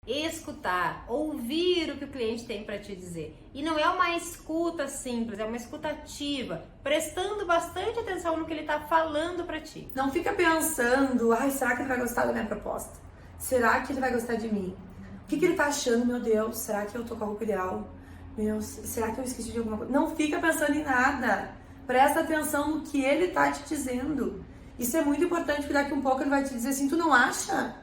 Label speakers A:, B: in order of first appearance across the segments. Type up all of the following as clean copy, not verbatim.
A: escutar, ouvir o que o cliente tem para te dizer. E não é uma escuta simples, é uma escuta ativa, prestando bastante atenção no que ele está falando para ti.
B: Não fica pensando, ai, será que ele vai gostar da minha proposta? Será que ele vai gostar de mim? O que ele tá achando, meu Deus? Será que eu tô com a roupa ideal? Será que eu esqueci de alguma coisa? Não fica pensando em nada. Presta atenção no que ele tá te dizendo. Isso é muito importante, porque daqui um pouco ele vai te dizer assim, tu não acha?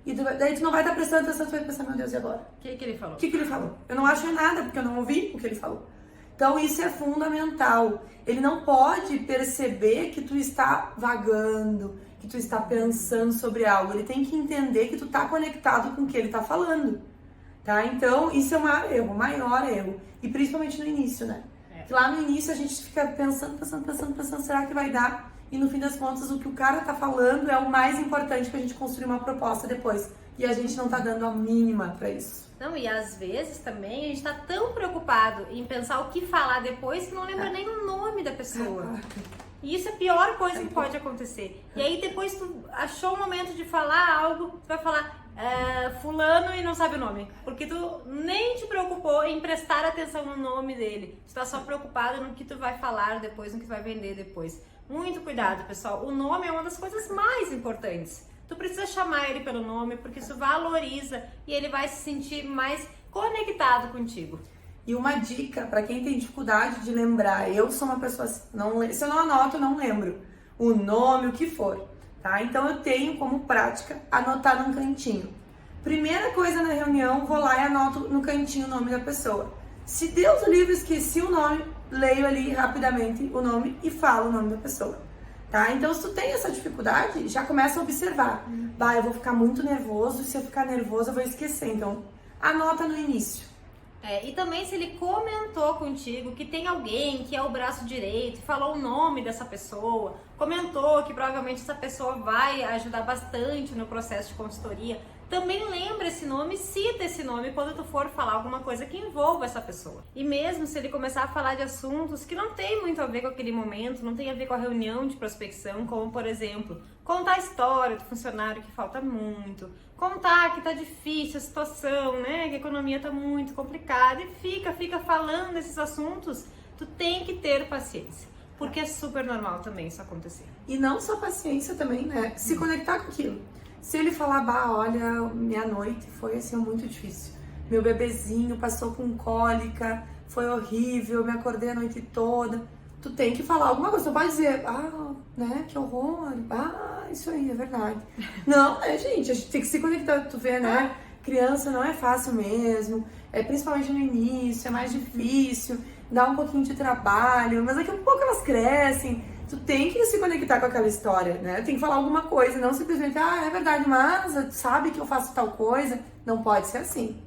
B: E daí tu não vai estar prestando atenção, tu vai pensar, meu Deus, e agora?
A: O que ele falou?
B: O que ele falou? Eu não acho nada, porque eu não ouvi o que ele falou. Então isso é fundamental. Ele não pode perceber que tu está vagando, que tu está pensando sobre algo. Ele tem que entender que tu está conectado com o que ele está falando. Tá? Então isso é o maior erro. E principalmente no início, né? Que lá no início a gente fica pensando, será que vai dar? E no fim das contas, o que o cara tá falando é o mais importante pra gente construir uma proposta depois. E a gente não tá dando a mínima pra isso.
A: Não, e às vezes também a gente tá tão preocupado em pensar o que falar depois que não lembra nem o nome da pessoa. E isso é a pior coisa que pode acontecer. E aí depois tu achou o momento de falar algo, tu vai falar fulano e não sabe o nome. Porque tu nem te preocupou em prestar atenção no nome dele. Tu tá só preocupado no que tu vai falar depois, no que tu vai vender depois. Muito cuidado, pessoal. O nome é uma das coisas mais importantes. Tu precisa chamar ele pelo nome, porque isso valoriza e ele vai se sentir mais conectado contigo.
B: E uma dica para quem tem dificuldade de lembrar, eu sou uma pessoa, se eu não anoto, eu não lembro o nome, o que for, tá? Então eu tenho como prática anotar num cantinho. Primeira coisa na reunião, vou lá e anoto no cantinho o nome da pessoa. Se Deus o livre, esqueci o nome, leio ali rapidamente o nome e falo o nome da pessoa. Tá? Então, se tu tem essa dificuldade, já começa a observar. Eu vou ficar muito nervoso, e se eu ficar nervoso, eu vou esquecer. Então, anota no início.
A: E também se ele comentou contigo que tem alguém que é o braço direito, falou o nome dessa pessoa, comentou que provavelmente essa pessoa vai ajudar bastante no processo de consultoria, também lembra esse nome, cita esse nome quando tu for falar alguma coisa que envolva essa pessoa. E mesmo se ele começar a falar de assuntos que não tem muito a ver com aquele momento, não tem a ver com a reunião de prospecção, como por exemplo, contar a história do funcionário que falta muito, contar que tá difícil a situação, né, que a economia tá muito complicada e fica falando desses assuntos, tu tem que ter paciência. Porque é super normal também isso acontecer.
B: E não só paciência também, né? Se conectar com aquilo. Se ele falar, olha, minha noite foi assim muito difícil. Meu bebezinho passou com cólica, foi horrível, me acordei a noite toda. Tu tem que falar alguma coisa, tu pode dizer, né, que horror, isso aí, é verdade. Não, gente, a gente tem que se conectar, tu vê, né? Criança não é fácil mesmo, principalmente no início, é mais difícil, dá um pouquinho de trabalho, mas daqui a pouco elas crescem. Tu tem que se conectar com aquela história, né? Tem que falar alguma coisa, não simplesmente, é verdade, mas tu sabe que eu faço tal coisa. Não pode ser assim.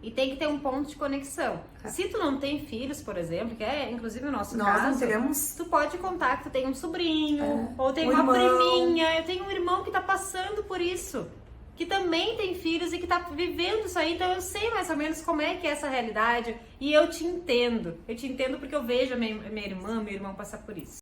A: E tem que ter um ponto de conexão. Se tu não tem filhos, por exemplo, que é inclusive o nosso
B: Nós
A: caso,
B: não teremos...
A: tu pode contar que tu tem um sobrinho, ou tem
B: um
A: uma
B: irmão.
A: priminha, eu tenho um irmão que tá passando por isso, que também tem filhos e que tá vivendo isso aí, então eu sei mais ou menos como é que é essa realidade e eu te entendo porque eu vejo a minha irmã, meu irmão passar por isso.